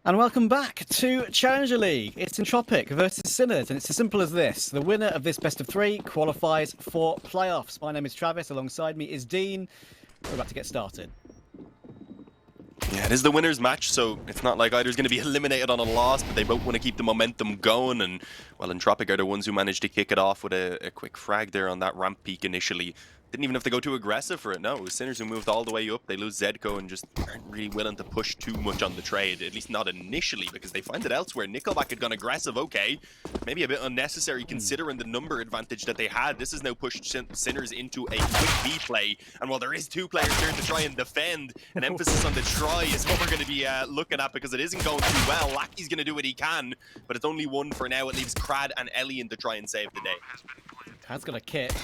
And welcome back to Challenger League. It's Entropiq versus Sinners, and it's as simple as this. The winner of this best of three qualifies for playoffs. My name is Travis, alongside me is Dean. We're about to get started. Yeah, it is the winner's match, so it's not like either's going to be eliminated on a loss, but they both want to keep the momentum going, and, well, Entropiq are the ones who managed to kick it off with a quick frag there on that ramp peak initially. Didn't even have to go too aggressive for it, no. It was Sinners who moved all the way up. They lose Zedco and just aren't really willing to push too much on the trade, at least not initially, because they find it elsewhere. Nickelback had gone aggressive, okay. Maybe a bit unnecessary considering the number advantage that they had. This has now pushed Sinners into a quick B play, and while there is two players here to try and defend, an emphasis on the try is what we're going to be looking at, because it isn't going too well. Lackey's going to do what he can, but it's only one for now. It leaves Crad and Elian to try and save the day. Crad's got a kit.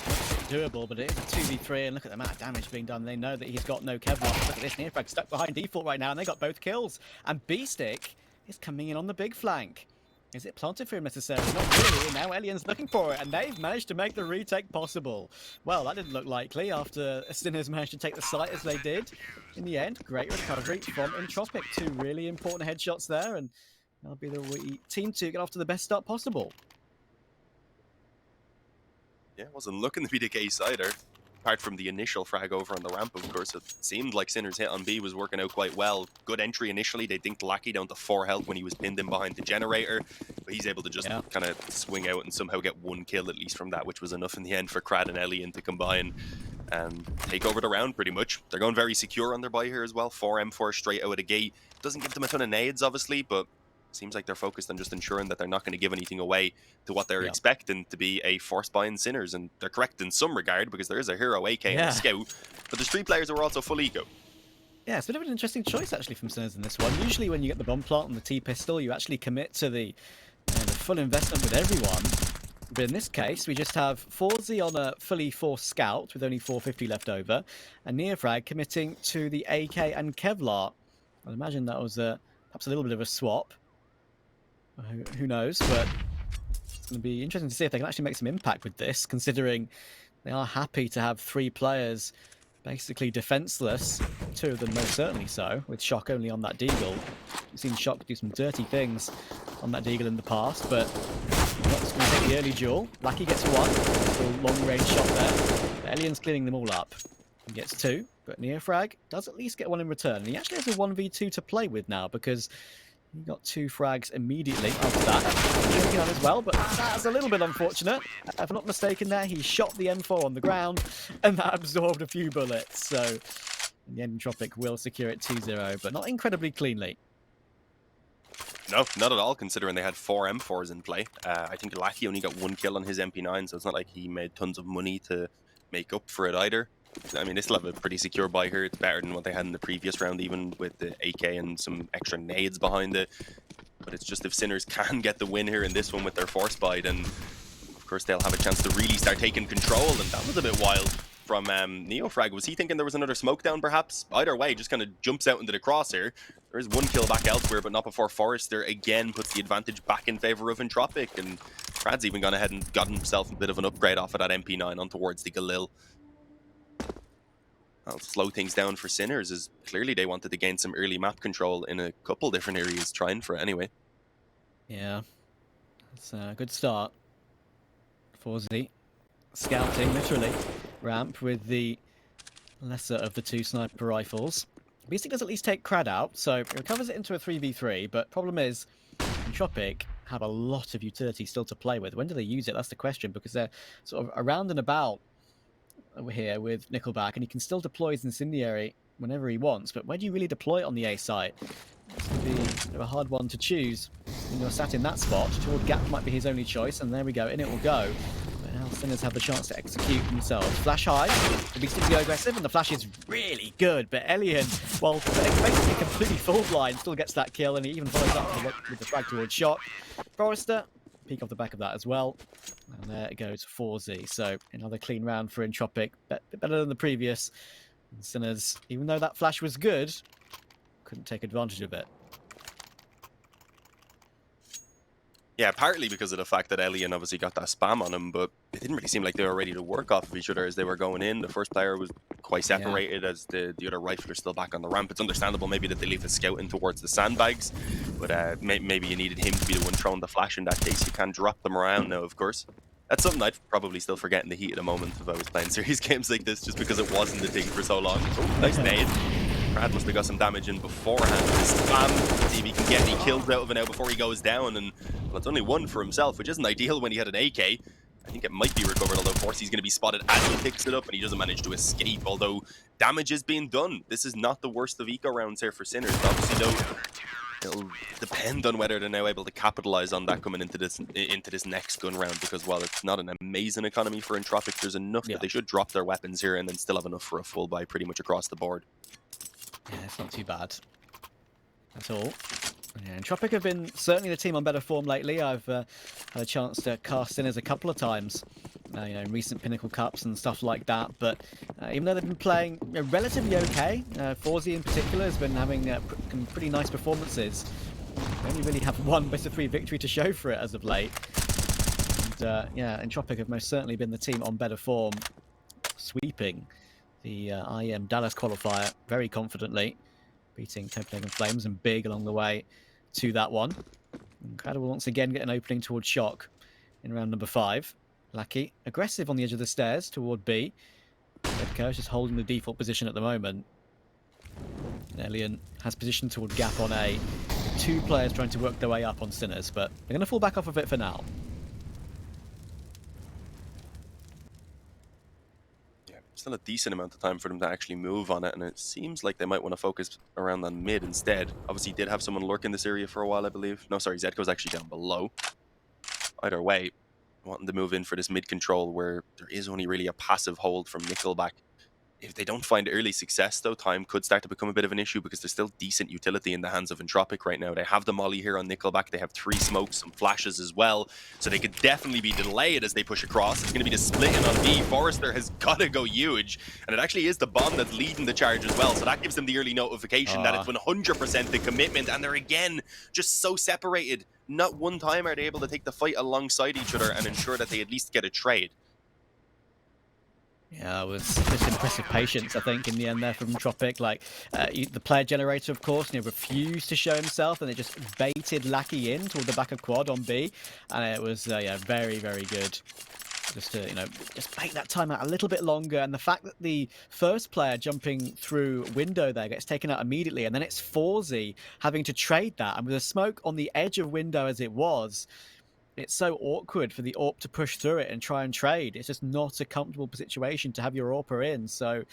Doable, but it is a 2v3, and look at the amount of damage being done. They know that he's got no Kevlar. Look at this, Nearfrag stuck behind default right now, and they got both kills. And B-Stick is coming in on the big flank. Is it planted for him necessarily? Not really. Now Elian's looking for it, and they've managed to make the retake possible. Well, that didn't look likely after Sinners managed to take the site as they did. In the end, great recovery from Entropiq. Two really important headshots there, and that'll be the team to get off to the best start possible. Yeah, wasn't looking to be the case either. Apart from the initial frag over on the ramp, of course, it seemed like Sinners' hit on B was working out quite well. Good entry initially. They dinked Lackey down to 4 health when he was pinned in behind the generator, but he's able to just kind of swing out and somehow get 1 kill at least from that, which was enough in the end for Crad and Elian to combine and take over the round pretty much. They're going very secure on their buy here as well. 4 M4 straight out of the gate. Doesn't give them a ton of nades, obviously, but seems like they're focused on just ensuring that they're not going to give anything away to what they're expecting to be a force buy in Sinners. And they're correct in some regard, because there is a hero AK and a scout, but there's 3 players who are also full eco. Yeah, it's a bit of an interesting choice actually from Sinners in this one. Usually when you get the bomb plant and the T-pistol, you actually commit to the full investment with everyone. But in this case, we just have Forzy on a fully forced scout with only 450 left over, and Nearfrag committing to the AK and Kevlar. I'd imagine that was perhaps a little bit of a swap. Who knows, but it's going to be interesting to see if they can actually make some impact with this, considering they are happy to have 3 players basically defenseless, 2 of them most certainly so, with Shock only on that Deagle. We've seen Shock do some dirty things on that Deagle in the past, but not just going to take the early duel. Lackey gets 1, a long-range shot there. But Elian's cleaning them all up. He gets 2, but Nearfrag does at least get 1 in return, and he actually has a 1v2 to play with now, because he got 2 frags immediately after that. Drinking on as well, but that's a little bit unfortunate. If I'm not mistaken there, he shot the M4 on the ground, and that absorbed a few bullets. So, in the end, Entropiq will secure it 2-0, but not incredibly cleanly. No, not at all, considering they had 4 M4s in play. I think Lackey only got 1 kill on his MP9, so it's not like he made tons of money to make up for it either. I mean, they still have a pretty secure buy here. It's better than what they had in the previous round, even with the AK and some extra nades behind it. But it's just if Sinners can get the win here in this one with their force buy, then of course they'll have a chance to really start taking control. And that was a bit wild from Neofrag. Was he thinking there was another smoke down, perhaps? Either way, just kind of jumps out into the crosshair. There is 1 kill back elsewhere, but not before Forrester again puts the advantage back in favor of Entropiq. And Brad's even gone ahead and got himself a bit of an upgrade off of that MP9 on towards the Galil. I'll slow things down for Sinners, as clearly they wanted to gain some early map control in a couple different areas, trying for it anyway. Yeah, it's a good start. Forzy scouting, literally. Ramp with the lesser of the 2 sniper rifles. B-Stick does at least take Crad out, so it recovers it into a 3v3, but problem is, Entropiq have a lot of utility still to play with. When do they use it? That's the question, because they're sort of around and about over here with Nickelback, and he can still deploy his incendiary whenever he wants, but where do you really deploy it on the A site? It's going to be a bit of a hard one to choose when you're sat in that spot. Toward Gap might be his only choice, and there we go, in it will go. But now Sinners have the chance to execute themselves. Flash high, the big stick go aggressive, and the flash is really good, but Elian, while basically completely full blind, still gets that kill, and he even follows up with the frag towards Shock. Forrester, peek off the back of that as well. And there it goes, 4Z. So another clean round for Entropiq. Bit better than the previous. And Sinners, even though that flash was good, couldn't take advantage of it. Yeah, partly because of the fact that Elian obviously got that spam on him, but it didn't really seem like they were ready to work off of each other as they were going in. The first player was quite separated as the other rifler still back on the ramp. It's understandable maybe that they leave the scout in towards the sandbags, But maybe you needed him to be the one throwing the flash in that case. You can drop them around now, of course. That's something I'd probably still forget in the heat of the moment if I was playing serious games like this, just because it wasn't a thing for so long. Oh, nice nade. Brad must have got some damage in beforehand. Spam, see if he can get any kills out of it now before he goes down. And, well, it's only one for himself, which isn't ideal when he had an AK. I think it might be recovered, although Forcey's going to be spotted as he picks it up, and he doesn't manage to escape, although damage is being done. This is not the worst of eco rounds here for Sinners. Obviously, though, it'll depend on whether they're now able to capitalize on that coming into this next gun round, because while it's not an amazing economy for Entropiq, there's enough that they should drop their weapons here and then still have enough for a full buy pretty much across the board. Yeah, it's not too bad at all. Yeah, Entropiq have been certainly the team on better form lately. I've had a chance to cast Sinners a couple of times, in recent Pinnacle Cups and stuff like that. But even though they've been playing relatively okay, Forzy in particular has been having pretty nice performances. They only really have one best-of-3 victory to show for it as of late. And yeah, Entropiq have most certainly been the team on better form, sweeping the IEM Dallas qualifier very confidently, beating Copenhagen Flames and big along the way to that one. Incredible once again get an opening towards Shock in round number 5. Lucky, aggressive on the edge of the stairs toward B. Vertigo is just holding the default position at the moment. And Elian has position toward Gap on A. 2 players trying to work their way up on Sinners, but they're going to fall back off of it for now. Still a decent amount of time for them to actually move on it, and it seems like they might want to focus around on mid instead. Obviously, did have someone lurk in this area for a while, I believe. No, sorry, Zetko's actually down below. Either way, wanting to move in for this mid control where there is only really a passive hold from Nickelback. If they don't find early success, though, time could start to become a bit of an issue because there's still decent utility in the hands of Entropiq right now. They have the molly here on Nickelback. They have 3 smokes, some flashes as well. So they could definitely be delayed as they push across. It's going to be the splitting on B. Forrester has got to go huge. And it actually is the bomb that's leading the charge as well. So that gives them the early notification that it's 100% the commitment. And they're, again, just so separated. Not one time are they able to take the fight alongside each other and ensure that they at least get a trade. Yeah, it was just impressive patience, I think, in the end there from Entropiq. Like, the player generator, of course, refused to show himself, and they just baited Lackey in toward the back of quad on B. And it was, yeah, very, very good. Just to, just bait that time out a little bit longer. And the fact that the first player jumping through window there gets taken out immediately, and then it's Forzy having to trade that. And with a smoke on the edge of window as it was, it's so awkward for the AWP to push through it and try and trade. It's just not a comfortable situation to have your AWPer in. So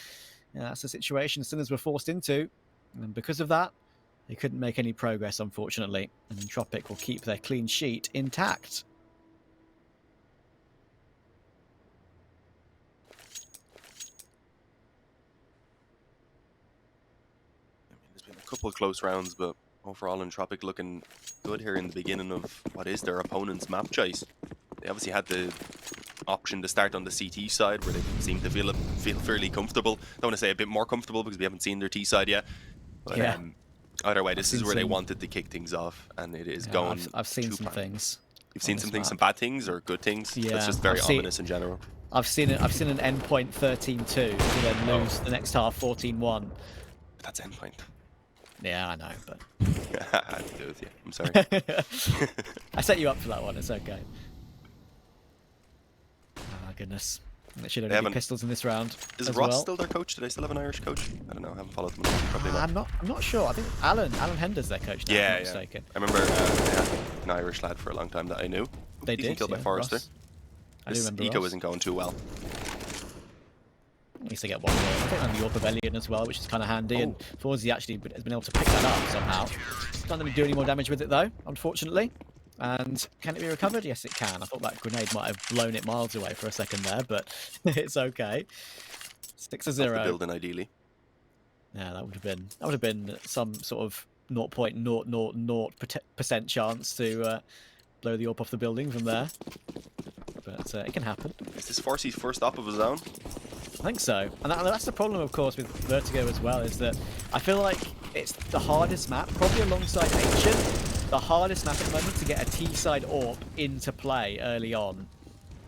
yeah, that's the situation Sinners were forced into. And because of that, they couldn't make any progress, unfortunately. And Entropiq will keep their clean sheet intact. I mean, there's been a couple of close rounds, but overall, Entropiq looking good here in the beginning of what is their opponent's map choice. They obviously had the option to start on the CT side, where they seem to feel fairly comfortable. Don't want to say a bit more comfortable because we haven't seen their T side yet. But yeah. Either way, this is where they wanted to kick things off, and it is going. I've seen some things. You've seen some things, some bad things or good things. Yeah, it's just very ominous in general. I've seen an endpoint 13-2 to then lose the next half 14-1. But that's endpoint. Yeah, I know, but I have to do it with you. I'm sorry. I set you up for that one. It's okay. Oh my goodness. They should have any pistols in this round. Is Ross still their coach? Do they still have an Irish coach? I don't know. I haven't followed them. Probably not. I'm not sure. I think Alan Hender's their coach now, if I'm not mistaken. I remember they had an Irish lad for a long time that I knew. They did. Killed by Forrester. I do remember Eco isn't going too well. At least they get one more. I think on the AWP Pavilion as well, which is kind of handy. And Forzy actually has been able to pick that up somehow. Not going to do any more damage with it though, unfortunately. And can it be recovered? Yes, it can. I thought that grenade might have blown it miles away for a second there, but it's okay. 6-0. Building ideally. Yeah, that would have been some sort of 0.000% chance to blow the AWP off the building from there. But it can happen. Is this Forcy's first op of his own? I think so. And that's the problem, of course, with Vertigo as well, is that I feel like it's the hardest map, probably alongside Ancient, the hardest map at the moment to get a T-side AWP into play early on.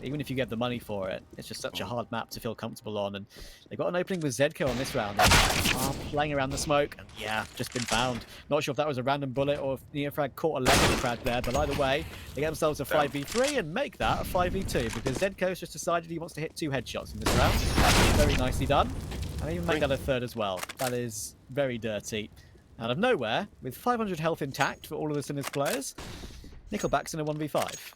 even if you get the money for it. It's just such a hard map to feel comfortable on. And they've got an opening with Zedco on this round. Playing around the smoke, and yeah, just been found. Not sure if that was a random bullet or if Neofrag caught a leg of the crowd there, but either way, they get themselves a 5v3 and make that a 5v2 because Zedco's just decided he wants to hit 2 headshots in this round. Very nicely done. And even make that a third as well. That is very dirty. Out of nowhere, with 500 health intact for all of the Sinners players, Nickelback's in a 1v5.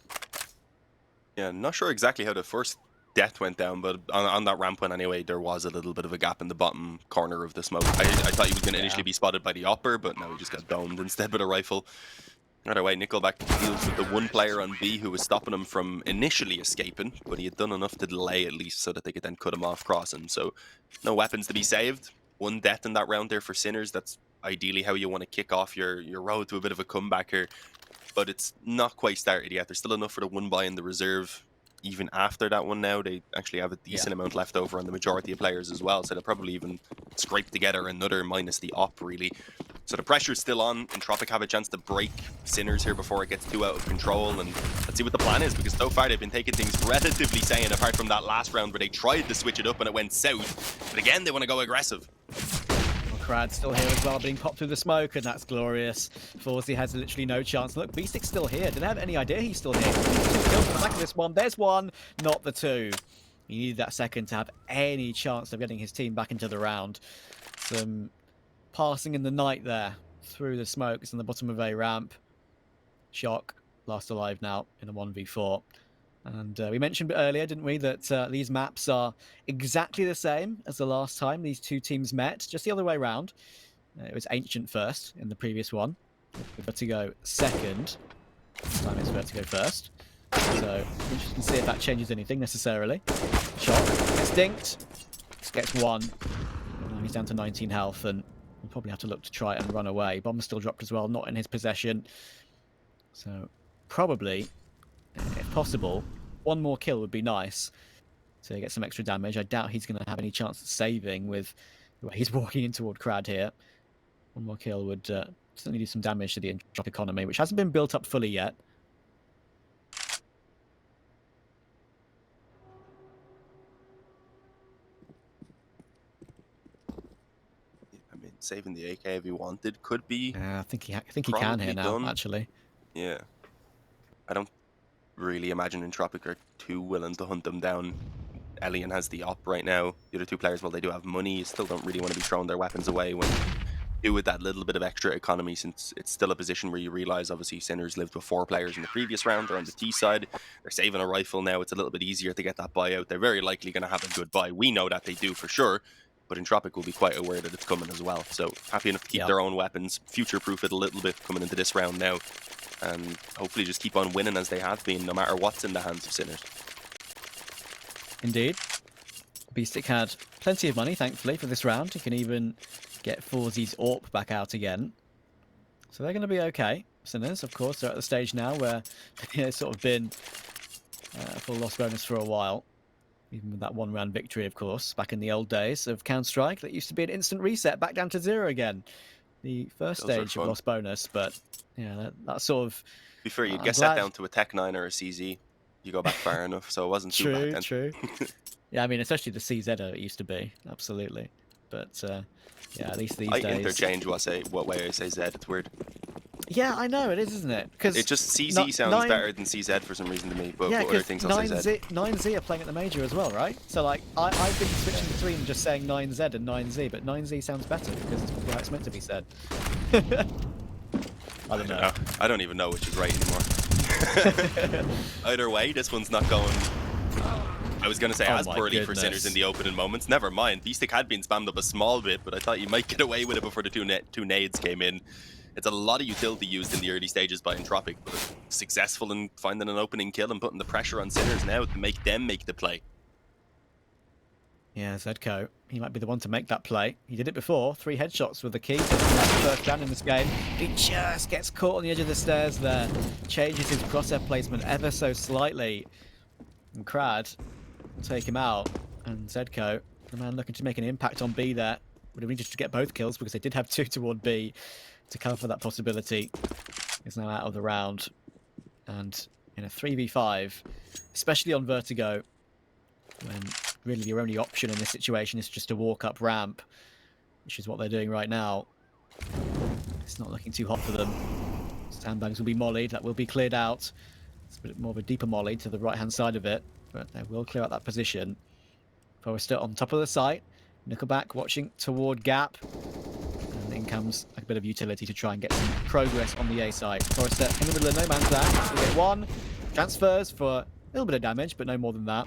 Yeah, not sure exactly how the first death went down, but on that ramp one anyway, there was a little bit of a gap in the bottom corner of the smoke. I thought he was going to initially be spotted by the upper, but no, he just got domed instead with a rifle. Either way, Nickelback deals with the one player on B who was stopping him from initially escaping, but he had done enough to delay at least so that they could then cut him off crossing. So no weapons to be saved. 1 death in that round there for Sinners. That's ideally how you want to kick off your road to a bit of a comeback here. But it's not quite started yet. There's still enough for the 1 buy in the reserve. Even after that one now, they actually have a decent amount left over on the majority of players as well. So they'll probably even scrape together another minus the op, really. So the pressure's still on. Entropiq have a chance to break Sinners here before it gets too out of control. And let's see what the plan is, because so far they've been taking things relatively sane, apart from that last round where they tried to switch it up and it went south. But again, they want to go aggressive. Crad still here as well, being popped through the smoke, and that's glorious. Forzy has literally no chance. Look, Beastic's still here. Didn't have any idea he's still here. 2 kills on the back of this one. There's 1, not the 2. He needed that second to have any chance of getting his team back into the round. Some passing in the night there through the smoke. It's on the bottom of a ramp. Shock, last alive now in a 1v4. And we mentioned earlier, didn't we, that these maps are exactly the same as the last time these 2 teams met, just the other way around. It was Ancient first in the previous one, with Vertigo second. This time it's Vertigo first. So interesting to see if that changes anything necessarily. Shot gets dinked, gets 1. Now he's down to 19 health, and we'll probably have to look to try and run away. Bomb's still dropped as well, not in his possession. So probably, if possible, 1 more kill would be nice to get some extra damage. I doubt he's going to have any chance of saving with the way he's walking in toward Crad here. 1 more kill would certainly do some damage to the Entropiq economy, which hasn't been built up fully yet. I mean, saving the AK if he wanted could be. I think he can here now, actually. Yeah. I don't really imagine Entropiq are too willing to hunt them down. Elian has the op right now. The other 2 players, well, they do have money, still don't really want to be throwing their weapons away when do with that little bit of extra economy, since it's still a position where you realize obviously Sinners lived with 4 players in the previous round. They're on the T side. They're saving a rifle now. It's a little bit easier to get that buyout. They're very likely going to have a good buy. We know that they do for sure, but Entropiq will be quite aware that it's coming as well. So happy enough to keep their own weapons, future-proof it a little bit coming into this round now, and hopefully just keep on winning as they have been, no matter what's in the hands of Sinners. Indeed. Beastic had plenty of money, thankfully, for this round. He can even get Forzy's AWP back out again. So they're going to be okay. Sinners, of course, they're at the stage now where they've sort of been full loss bonus for a while. Even with that 1-round victory, of course, back in the old days of Counter-Strike, that used to be an instant reset, back down to 0 again. The first stage of loss bonus, but yeah, that sort of... To be fair, you'd get set down to a Tech 9 or a CZ. You go back far enough, so it wasn't too bad then. True. Yeah, I mean, especially the CZ it used to be, absolutely. But yeah, at least these days... I interchange what way I say Z, it's weird. Yeah, I know, it is, isn't it? Because it just CZ sounds better than CZ for some reason to me, but yeah, other things I'll say Z. 9Z are playing at the major as well, right? So like, I've been switching between just saying 9Z and 9Z, but 9Z sounds better because it's probably how it's meant to be said. I don't know. I don't even know which is right anymore. Either way, this one's not going... I was going to say as poorly for Sinners in the opening moments. Never mind. Beastic had been spammed up a small bit, but I thought you might get away with it before the two nades came in. It's a lot of utility used in the early stages by Entropiq, but successful in finding an opening kill and putting the pressure on Sinners now to make them make the play. Yeah, Zedco, he might be the one to make that play. He did it before. 3 headshots with the key. First round in this game. He just gets caught on the edge of the stairs there. Changes his crosshair placement ever so slightly. And Crad will take him out. And Zedco, the man looking to make an impact on B there, would have needed to get both kills because they did have 2 toward B to cover that possibility. Is now out of the round. And in a 3v5, especially on Vertigo, when really your only option in this situation is just to walk up ramp, which is what they're doing right now. It's not looking too hot for them. Sandbags will be mollied. That will be cleared out. It's a bit more of a deeper molly to the right-hand side of it, but they will clear out that position. Forrester on top of the site. Nickelback watching toward Gap. And in comes a bit of utility to try and get some progress on the A side. Forrester in the middle of no man's land. We get one. Transfers for a little bit of damage, but no more than that.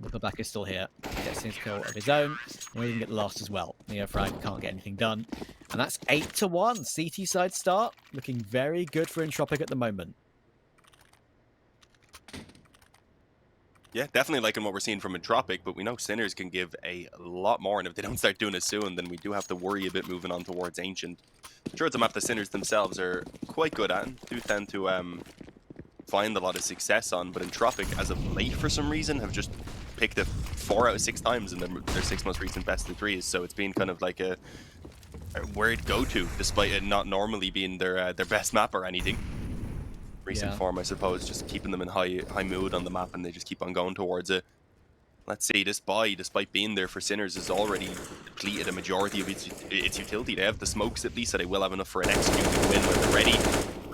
Nickelback is still here. Gets his kill of his own. And we even get the last as well. Neofrag can't get anything done. And that's 8-1. CT side start. Looking very good for Entropiq at the moment. Yeah, definitely liking what we're seeing from Entropiq, but we know Sinners can give a lot more, and if they don't start doing it soon, then we do have to worry a bit moving on towards Ancient. I'm sure it's a map the Sinners themselves are quite good at, and do tend to find a lot of success on, but Entropiq, as of late for some reason, have just picked it 4 out of 6 times in their 6 most recent best of 3s, so it's been kind of like a weird go-to, despite it not normally being their best map or anything. Recent form, I suppose, just keeping them in high mood on the map, and they just keep on going towards it. Let's see, this buy, despite being there for Sinners, has already depleted a majority of its utility. They have the smokes at least, so they will have enough for an executing win when they're ready.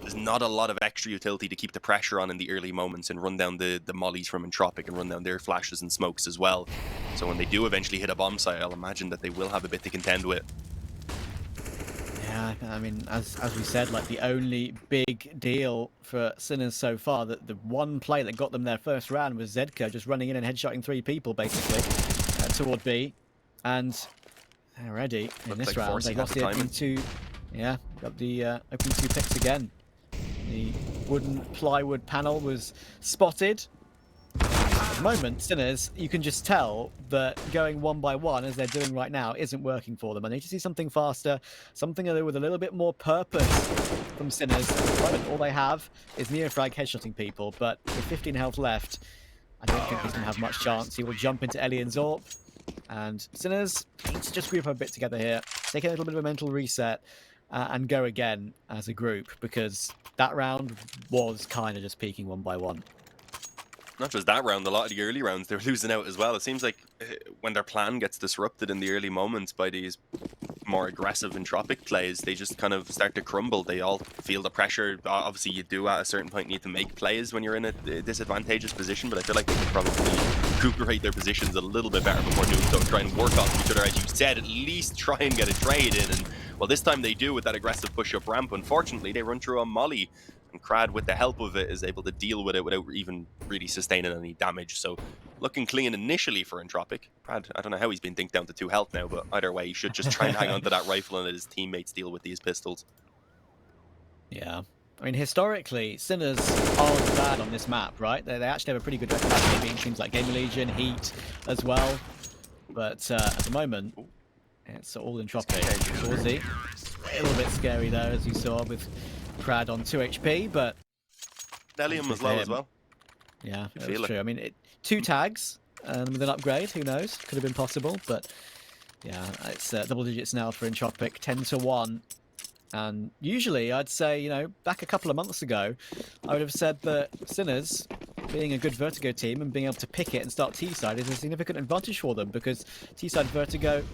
There's not a lot of extra utility to keep the pressure on in the early moments and run down the mollies from Entropiq and run down their flashes and smokes as well. So when they do eventually hit a bomb site, I'll imagine that they will have a bit to contend with. Yeah, I mean, as we said, like the only big deal for Sinners so far, that the one play that got them their first round was Zedka just running in and headshotting 3 people basically toward B, and they're ready in this round. They got the opening 2, got the opening 2 picks again. The wooden plywood panel was spotted. At the moment, Sinners, you can just tell that going 1 by 1, as they're doing right now, isn't working for them. I need to see something faster, something with a little bit more purpose from Sinners. At the moment, all they have is Neofrag headshotting people, but with 15 health left, I don't think he's going to have much chance. He will jump into Ellie and Zorp, and Sinners need to just group up a bit together here, take a little bit of a mental reset, and go again as a group, because that round was kind of just peaking 1 by 1. Not just that round, a lot of the early rounds they're losing out as well. It seems like when their plan gets disrupted in the early moments by these more aggressive Entropiq plays, they just kind of start to crumble. They all feel the pressure. Obviously, you do at a certain point need to make plays when you're in a disadvantageous position, but I feel like they could probably recuperate their positions a little bit better before doing so, try and work off each other, as you said, at least try and get a trade in. And well, this time they do with that aggressive push-up ramp. Unfortunately, they run through a molly, and Crad, with the help of it, is able to deal with it without even really sustaining any damage. So looking clean initially for Entropiq. Crad, I don't know how he's been dinked down to 2 health now, but either way, he should just try and hang on to that rifle and let his teammates deal with these pistols. Yeah. I mean, historically, Sinners aren't bad on this map, right? They actually have a pretty good record at being teams like Gamer Legion, Heat as well. But at the moment, it's all Entropiq. Shawzy, a little bit scary though, as you saw with Crad on 2 HP, but Nellium was low as well. Yeah, that's true. I mean, 2 tags with an upgrade, who knows? Could have been possible, but yeah, it's double digits now for Entropiq, 10-1. And usually, I'd say, you know, back a couple of months ago, I would have said that Sinners, being a good Vertigo team and being able to pick it and start T-side, is a significant advantage for them, because T-side Vertigo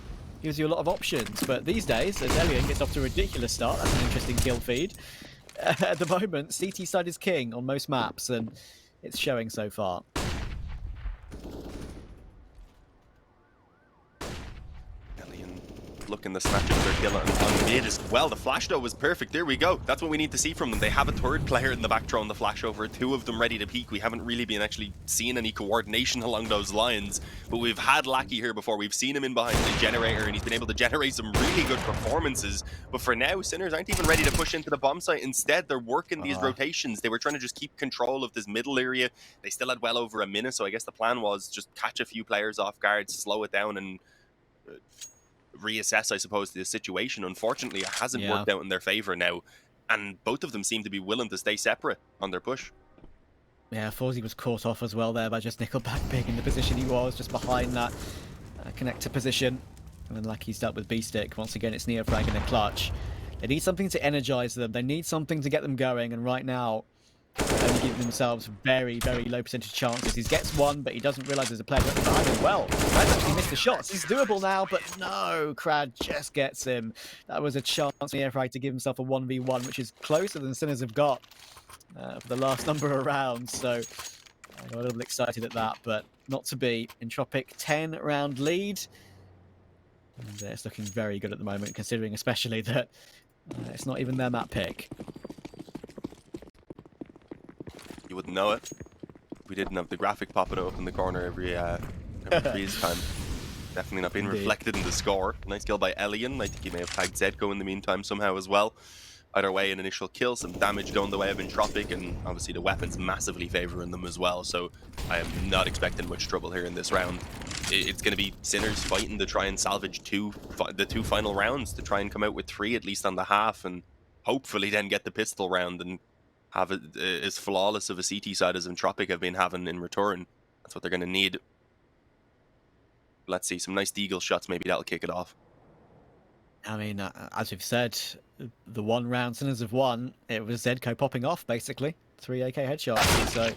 gives you a lot of options. But these days, as Elian gets off to a ridiculous start, that's an interesting kill feed. At the moment, CT side is king on most maps, and it's showing so far. Looking to snatch up their kill on mid as well. The flash though was perfect. There we go. That's what we need to see from them. They have a 3rd player in the back throwing the flash over, 2 of them ready to peek. We haven't really been actually seeing any coordination along those lines, but we've had Lackey here before. We've seen him in behind the generator, and he's been able to generate some really good performances. But for now, Sinners aren't even ready to push into the bomb site. Instead, they're working these rotations. They were trying to just keep control of this middle area. They still had well over a minute, so I guess the plan was just catch a few players off guard, slow it down, and reassess, I suppose, the situation. Unfortunately, it hasn't worked out in their favor now, and both of them seem to be willing to stay separate on their push. Yeah, Fawzy was caught off as well there by just Nickelback being in the position he was, just behind that connector position. And then Lucky's dealt with B-Stick. Once again, it's Neofrag in a clutch. They need something to energize them. They need something to get them going, and right now, Only giving themselves very, very low percentage chances. He gets one, but he doesn't realise there's a player directly behind him. Well, Crad's actually missed the shots. He's doable now, but no, Crad just gets him. That was a chance for Entropiq to give himself a 1v1, which is closer than Sinners have got for the last number of rounds. So I got a little excited at that, but not to be. Entropiq 10-round lead. And it's looking very good at the moment, considering especially that it's not even their map pick. You wouldn't know it. We didn't have the graphic popping up in the corner every freeze time. Definitely not being reflected in the score. Nice kill by Elian. I think he may have tagged Zedko in the meantime somehow as well. Either way, an initial kill, some damage going the way of Entropiq, and obviously the weapons massively favouring them as well. So I am not expecting much trouble here in this round. It's going to be Sinners fighting to try and salvage the two final rounds, to try and come out with 3 at least on the half, and hopefully then get the pistol round and have it as flawless of a CT side as Entropiq have been having in return. That's what they're going to need. Let's see, some nice deagle shots, maybe that'll kick it off. I mean, as we've said, the one round Sinners have won. It was Zedko popping off, basically. 3 AK headshots. So,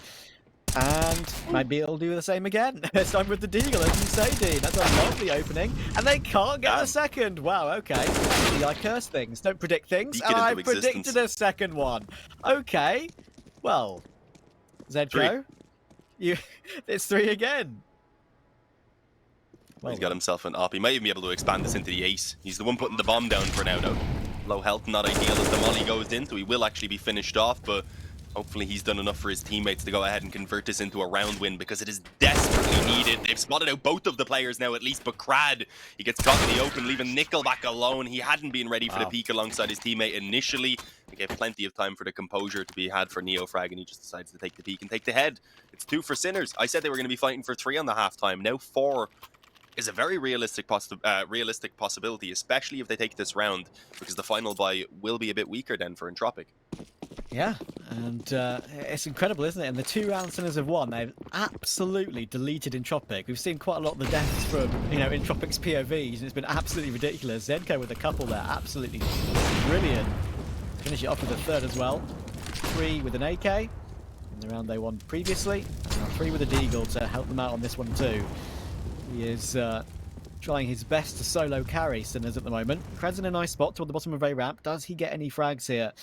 and maybe it'll do the same again. This time with the deagle, as you say, Dean. That's a lovely opening. And they can't get a second. Wow, okay. See, I curse things. Don't predict things. And I predicted a second one. Okay. Well, Zedko, it's 3 again. Well, he's got himself an op. He might even be able to expand this into the ace. He's the one putting the bomb down for now, though. Low health, not ideal as the molly goes in, so he will actually be finished off, but hopefully he's done enough for his teammates to go ahead and convert this into a round win, because it is desperately needed. They've spotted out both of the players now, at least, but Crad, he gets caught in the open, leaving Nickelback alone. He hadn't been ready for the peak alongside his teammate initially. He gave plenty of time for the composure to be had for Neofrag, and he just decides to take the peak and take the head. It's 2 for Sinners. I said they were going to be fighting for 3 on the halftime. Now 4 is a very realistic possibility, especially if they take this round, because the final buy will be a bit weaker then for Entropiq. Yeah, and it's incredible, isn't it? And the 2 rounds Sinners have won, they've absolutely deleted Entropiq. We've seen quite a lot of the deaths from, Entropiq's POVs, and it's been absolutely ridiculous. Zedko with a couple there, absolutely brilliant. Finish it off with a 3rd as well. 3 with an AK, in the round they won previously. And now 3 with a deagle to help them out on this one too. He is trying his best to solo carry Sinners at the moment. Crad's in a nice spot toward the bottom of a ramp. Does he get any frags here?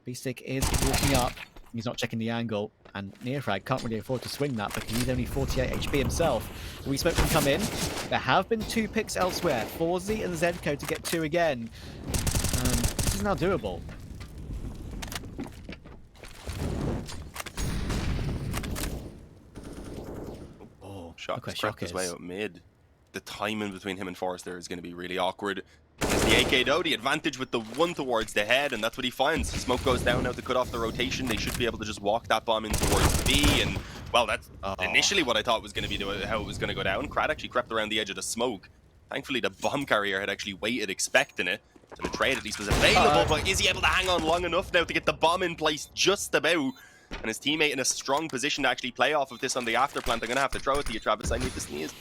B-Stick is walking up. He's not checking the angle. And Neofrag can't really afford to swing that because he's only 48 HP himself. We smoke can come in. There have been 2 picks elsewhere. Forzy and Zedko to get 2 again. This is now doable. Shock crept his way out mid. The timing between him and Forrester is going to be really awkward. It's the AK though, the advantage with the one towards the head, and that's what he finds. Smoke goes down now to cut off the rotation. They should be able to just walk that bomb in towards B, and well, that's initially what I thought was going to be how it was going to go down. Crad actually crept around the edge of the smoke. Thankfully, the bomb carrier had actually waited expecting it, so the trade at least was available, but is he able to hang on long enough now to get the bomb in place just about? And his teammate in a strong position to actually play off of this on the afterplant. I'm going to have to throw it to you, Travis. I need to sneeze.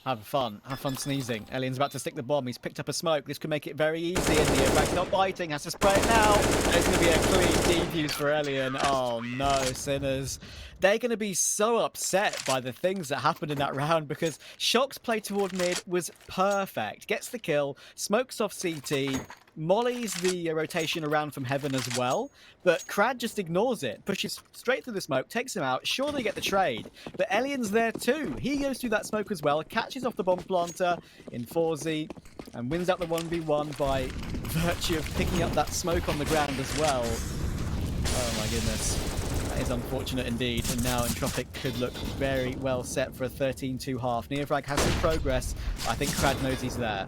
Have fun sneezing. Elian's about to stick the bomb. He's picked up a smoke. This could make it very easy. And Neofrag's not biting. Has to spray it now. It's going to be a clean defuse for Elian. Oh no, Sinners. They're going to be so upset by the things that happened in that round, because Shock's play toward mid was perfect. Gets the kill, smokes off CT, mollies the rotation around from heaven as well, but Crad just ignores it, pushes straight through the smoke, takes him out. Sure, they get the trade, but Elian's there too. He goes through that smoke as well, catches off the bomb planter in 4Z, and wins out the 1v1 by virtue of picking up that smoke on the ground as well. Oh my goodness. That is unfortunate indeed, and now Entropiq could look very well set for a 13-2 half. Neofrag has some progress. I think Crad knows he's there.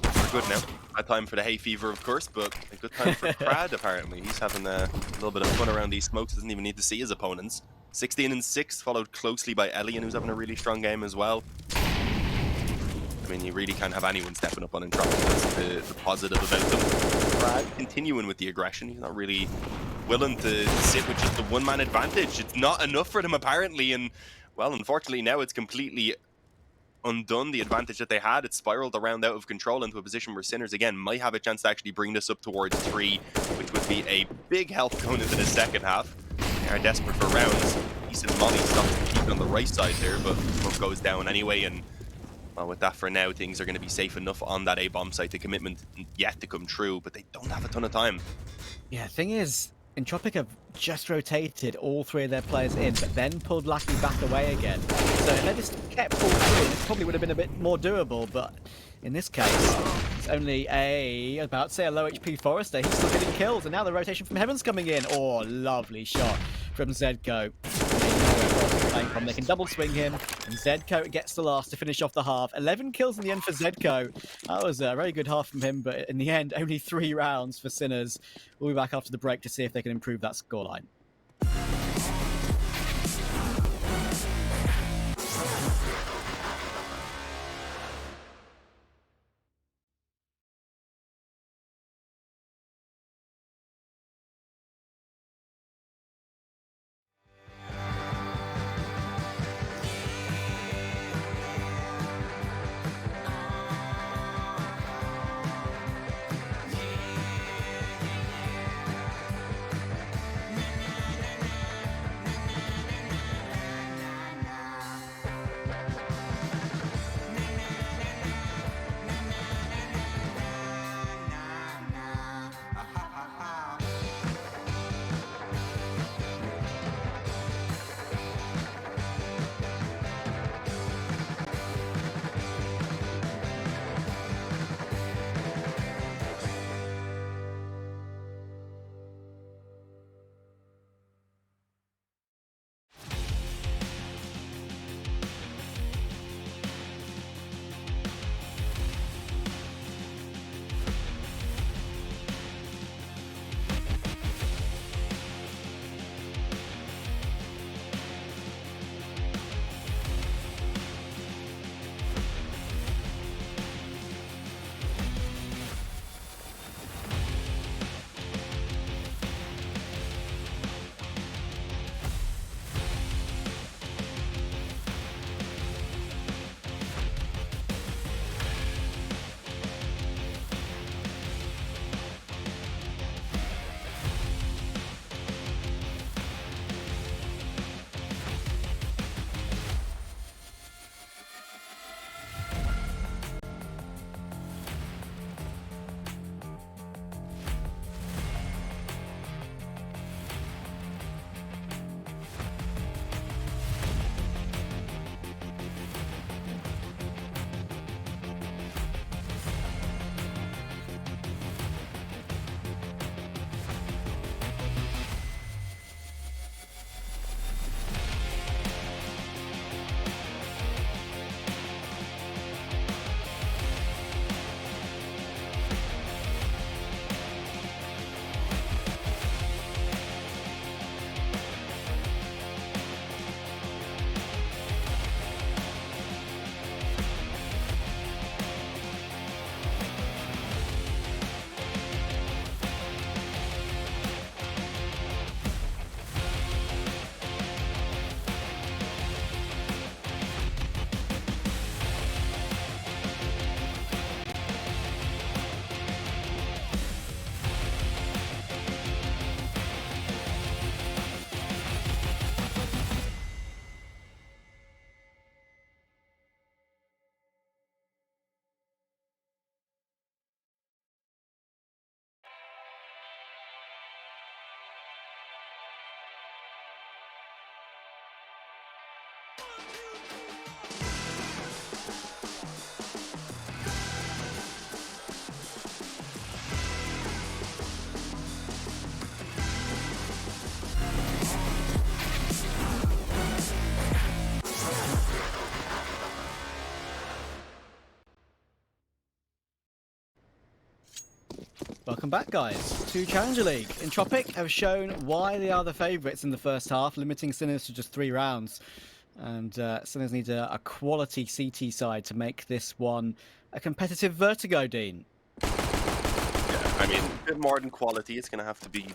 We're good now. Bad time for the hay fever, of course, but a good time for Crad, apparently. He's having a little bit of fun around these smokes, doesn't even need to see his opponents. 16-6, followed closely by Elian, who's having a really strong game as well. I mean, you really can't have anyone stepping up on Entropiq. That's the positive about them. Crad continuing with the aggression. He's not really willing to sit with just the one-man advantage. It's not enough for them, apparently, and, well, unfortunately, now it's completely undone the advantage that they had. It spiraled around out of control into a position where Sinners, again, might have a chance to actually bring this up towards 3, which would be a big help going into the second half. They are desperate for rounds. Decent Molly stops to keep it on the right side there, but smoke goes down anyway, and well, with that for now, things are going to be safe enough on that A-bomb site. The commitment yet to come true, but they don't have a ton of time. Yeah, thing is, Entropiq have just rotated all 3 of their players in, but then pulled Lucky back away again. So if they just kept all 3, it probably would have been a bit more doable, but in this case, it's only about to say a low HP Forrester. He's still getting kills, and now the rotation from Heaven's coming in. Oh, lovely shot from Zedko. They can double swing him, and Zedko gets the last to finish off the half. 11 kills in the end for Zedko. That was a very good half from him, but in the end, only 3 rounds for Sinners. We'll be back after the break to see if they can improve that scoreline. Welcome back, guys, to Challenger League. Entropiq have shown why they are the favourites in the first half, limiting Sinners to just 3 rounds. And Sinners need a quality CT side to make this one a competitive Vertigo, Dean. Yeah, I mean, a bit more than quality. It's going to have to be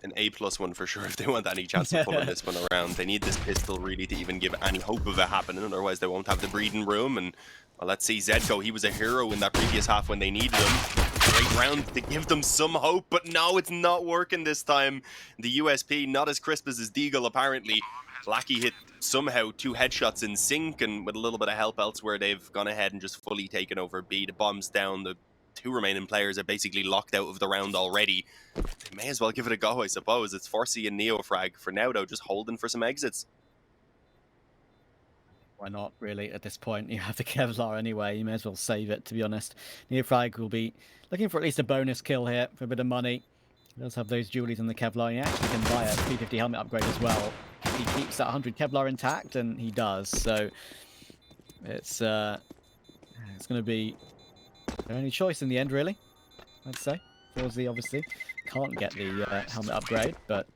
an A+ one for sure if they want any chance of pulling this one around. They need this pistol really to even give any hope of it happening, otherwise they won't have the breathing room. And well, let's see, Zedco, he was a hero in that previous half when they needed him. Great round to give them some hope, but no, it's not working this time. The USP, not as crisp as his Deagle apparently. Lackey hit somehow 2 headshots in sync, and with a little bit of help elsewhere, they've gone ahead and just fully taken over B. The bomb's down, the 2 remaining players are basically locked out of the round already. They may as well give it a go, I suppose. It's Forcy and Neofrag for now, though, just holding for some exits. Why not, really, at this point? You have the Kevlar anyway. You may as well save it, to be honest. Neofrag will be looking for at least a bonus kill here for a bit of money. He does have those jewelries on the Kevlar. He actually can buy a 350 helmet upgrade as well. He keeps that 100 Kevlar intact, and he does. So it's going to be their only choice in the end, really, I'd say. Forzy obviously can't get the helmet upgrade, but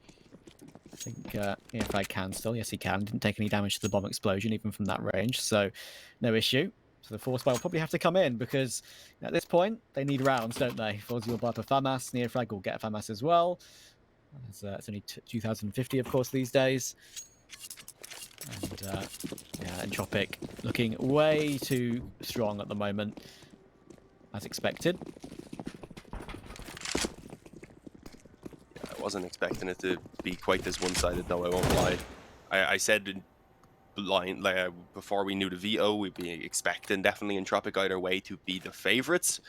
I think if I can still. Yes, he can. Didn't take any damage to the bomb explosion, even from that range, so no issue. So the Force Spy will probably have to come in, because at this point, they need rounds, don't they? Forzy will buy up a FAMAS. Neofrag will get a FAMAS as well. It's only 2050, of course, these days. And yeah, Entropiq looking way too strong at the moment, as expected. I wasn't expecting it to be quite this one-sided, though, I won't lie. I said before we knew the veto, we'd be expecting definitely Entropiq either way to be the favourites.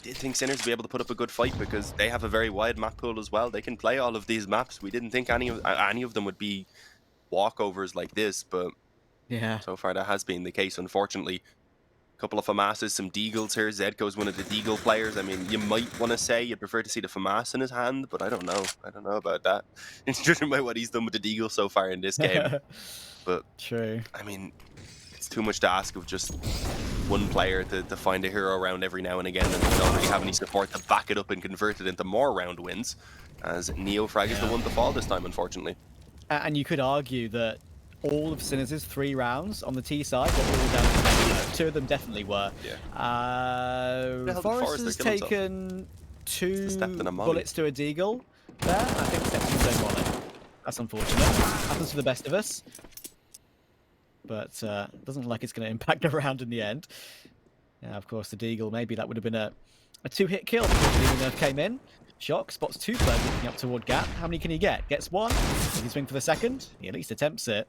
Did think Sinners would be able to put up a good fight, because they have a very wide map pool as well. They can play all of these maps. We didn't think any of them would be walkovers like this, but yeah, so far that has been the case, unfortunately. A couple of FAMASs, some Deagles here. Zedco's one of the Deagle players. I mean, you might want to say you'd prefer to see the FAMAS in his hand, but I don't know. I don't know about that. It's judging by what he's done with the Deagle so far in this game. But true. I mean, it's too much to ask of just one player to find a hero round every now and again, and they don't really have any support to back it up and convert it into more round wins, as Neofrag is the one to fall this time, unfortunately. And you could argue that all of Sinners' 3 rounds on the T side were all down to Vertigo. 2 of them definitely were. Yeah. Forrester's taken 2 bullets to a Deagle there. I think stepped in his own wallet. That's unfortunate. Happens to the best of us. But doesn't look like it's going to impact the round in the end. Yeah, of course, the Deagle, maybe that would have been a 2-hit kill. The Nerf came in. Shock, spots 2 players looking up toward Gap. How many can he get? Gets 1. Does he swing for the second? He at least attempts it.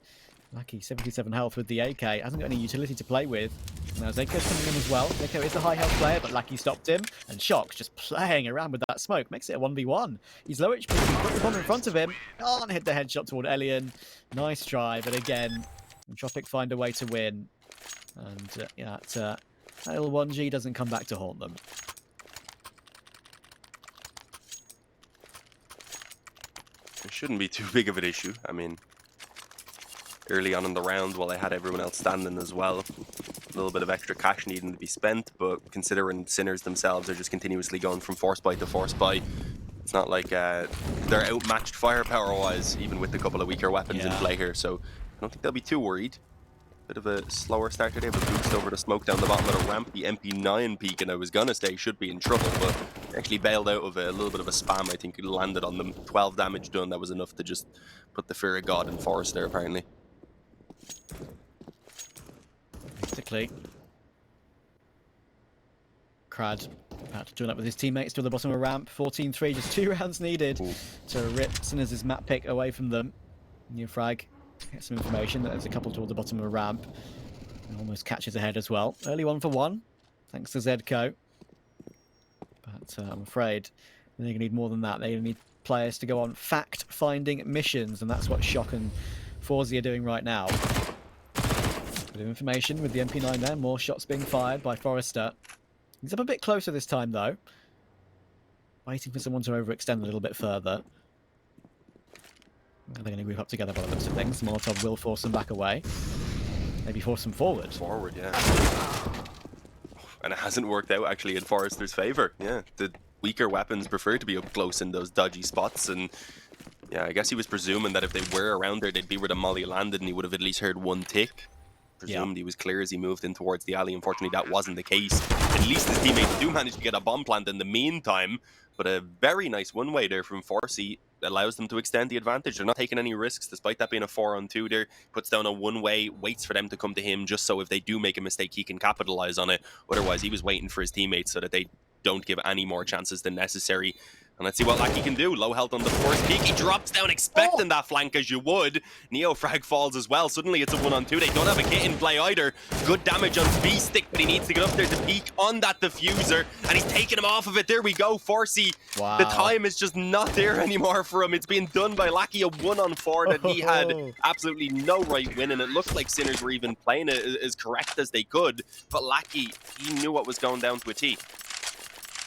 Lucky 77 health with the AK. Hasn't got any utility to play with. Now Zeko's coming in as well. Zeko is a high health player, but Lucky stopped him. And Shock's just playing around with that smoke. Makes it a 1v1. He's low HP. He's got the bomb in front of him. Can't hit the headshot toward Elian. Nice try, but again, Entropiq find a way to win. And yeah, that little 1G doesn't come back to haunt them. It shouldn't be too big of an issue. I mean, early on in the round, while they had everyone else standing as well, a little bit of extra cash needing to be spent, but considering Sinners themselves are just continuously going from force buy to force buy, it's not like they're outmatched firepower-wise, even with a couple of weaker weapons in play here, so I don't think they'll be too worried. Bit of a slower start today, but boost over the smoke down the bottom of the ramp. The MP9 peak, and I was gonna say should be in trouble, but actually bailed out of a little bit of a spam. I think it landed on them. 12 damage done. That was enough to just put the fear of God in Forest there, apparently. Basically, Crad about to join up with his teammates to the bottom of a ramp. 14-3, just 2 rounds needed to rip Sinners' map pick away from them. Neofrag gets some information that there's a couple toward the bottom of a ramp. And almost catches ahead as well. Early 1-for-1, thanks to Zedco. But I'm afraid they're going to need more than that. They're going to need players to go on fact-finding missions, and that's what Shock and Forzy are doing right now. Bit of information with the MP9 there. More shots being fired by Forrester. He's up a bit closer this time, though. Waiting for someone to overextend a little bit further. They're going to group up together by the looks of things. Molotov will force them back away. Maybe force them forward. Forward, yeah. And it hasn't worked out, actually, in Forrester's favour. Yeah, the weaker weapons prefer to be up close in those dodgy spots. And yeah, I guess he was presuming that if they were around there, they'd be where the molly landed, and he would have at least heard one tick. presumed he was clear as he moved in towards the alley. Unfortunately, that wasn't the case. At least his teammates do manage to get a bomb plant in the meantime. But a very nice one-way there from Forsey allows them to extend the advantage. They're not taking any risks, despite that being a 4-on-2 there. Puts down a one-way, waits for them to come to him, just so if they do make a mistake, he can capitalize on it. Otherwise, he was waiting for his teammates so that they don't give any more chances than necessary. And let's see what Lackey can do. Low health on the first peak. He drops down expecting that flank as you would. Neo frag falls as well. Suddenly it's a 1-on-2. They don't have a kit in play either. Good damage on B-Stick, but he needs to get up there to peek on that diffuser. And he's taking him off of it. There we go, Forsey. Wow. The time is just not there anymore for him. It's being done by Lackey, a 1-on-4 that he had absolutely no right win. And it looked like Sinners were even playing it as correct as they could. But Lackey, he knew what was going down to a T.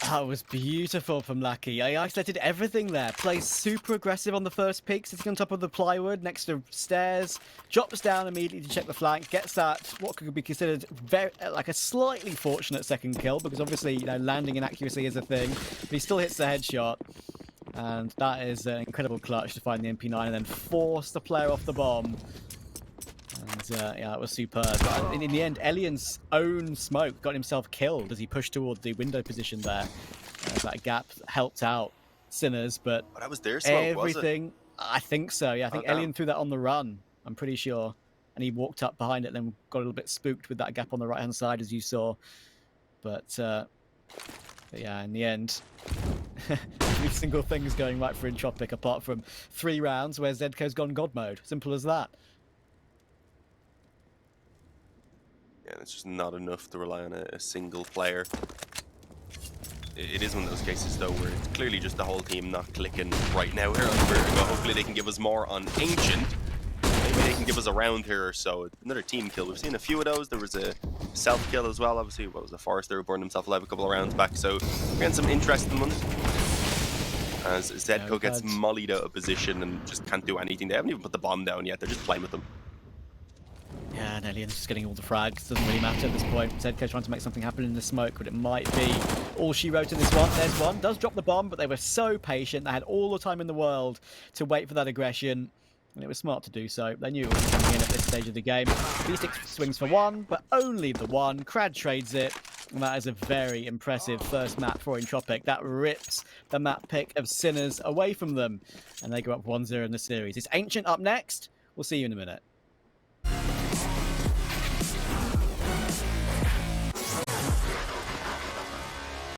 That was beautiful from Lackey. He isolated everything there. Plays super aggressive on the first peak, sitting on top of the plywood next to stairs. Drops down immediately to check the flank. Gets that, what could be considered very, like a slightly fortunate second kill, because obviously, you know, landing inaccuracy is a thing. But he still hits the headshot. And that is an incredible clutch to find the MP9 and then force the player off the bomb. And yeah, it was superb. But in the end, Elian's own smoke got himself killed as he pushed toward the window position there. That gap helped out Sinners, but that was their smoke, everything, was it? I think so. Yeah, I think Elian threw that on the run. I'm pretty sure, and he walked up behind it, then got a little bit spooked with that gap on the right-hand side, as you saw. But yeah, in the end, every single thing is going right for Entropiq, apart from 3 rounds where Zedko's gone God mode. Simple as that. Yeah, it's just not enough to rely on a single player. It is one of those cases, though, where it's clearly just the whole team not clicking right now here on Vertigo. Hopefully they can give us more on Ancient. Maybe they can give us a round here or so. Another team kill. We've seen a few of those. There was a self-kill as well, obviously. What was the Forester who burned himself alive a couple of rounds back. So we're getting some interesting ones. As Zedko gets mollied out of position and just can't do anything. They haven't even put the bomb down yet. They're just playing with them. Yeah, and Elian's just getting all the frags. Doesn't really matter at this point. Zedko trying to make something happen in the smoke, but it might be all she wrote in this one. There's one. Does drop the bomb, but they were so patient. They had all the time in the world to wait for that aggression, and it was smart to do so. They knew it was coming in at this stage of the game. B6 swings for 1, but only the 1. Crad trades it, and that is a very impressive first map for Entropiq. That rips the map pick of Sinners away from them, and they go up 1-0 in the series. It's Ancient up next. We'll see you in a minute.